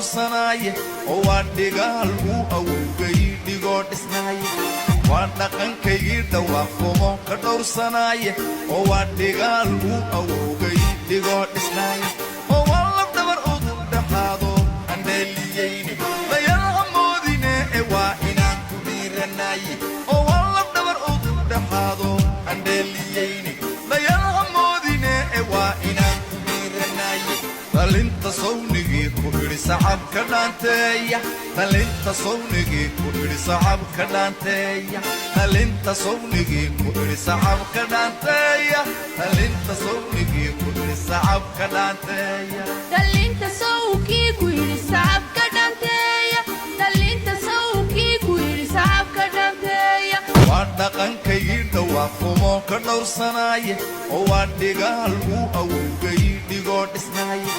dhowrsanaye oo waa dhigaal uu awowgay dhigoo dhisnaaye waa dhaqankaygii dhawaaqomo ka dhowrsanaye oo waa dhigaal uu awowgay dhigoo dhisnaaye oo waa la dhabar udub dhaxaado aan dheeliyeyne layaha moodine ee waa inaan ku dhiiranaye oo waa la dhabar udub dhaxaado aan dheeliyeyne layaha moodine ee waa inaan ku dhiiranaye dhalinta sawnigii ku idhi sacabka dhaanteeya dhalinta sawnigii ku idhi sacabka dhaanteeya dhalinta sawnigii ku idhi sacabka dhaanteeya dhalinta sawnigii ku idhi sacabka dhaanteeya dhalinta sawkii ku idhi sacabka dhaanteeya dhalinta sawkii ku idhi sacabka dhaanteeya waa dhaqankaygii dhawaaqomo ka dhowrsanaye oo waa dhigaal uu awowgay dhigoo dhisnaaye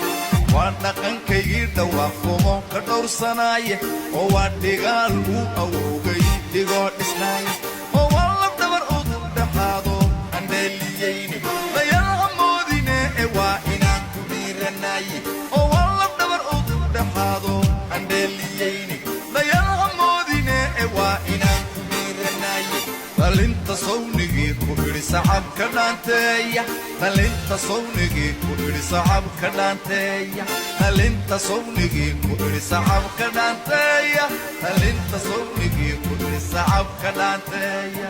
waa dhaqankaygii dhawaaqomo ka dhowrsanaye oo waa dhigaal uu awowgay dhigoo dhisnaaye oo waa la dhabar udub dhaxaado aan dheeliyeyne layaha moodine ee waa inaan ku dhiiranaye oo waa la dhabar udub dhaxaado aan dheeliyeyne layaha moodine ee waa inaan ku dhiiranaye dhalinta sawnigii ku idhi sacabka dhaanteeya dhalinta sawnigii ku idhi sacabka dhaanteeya dhalinta sawnigii ku idhi sacabka dhaanteeya dhalinta sawnigii ku idhi sacabka dhaanteeya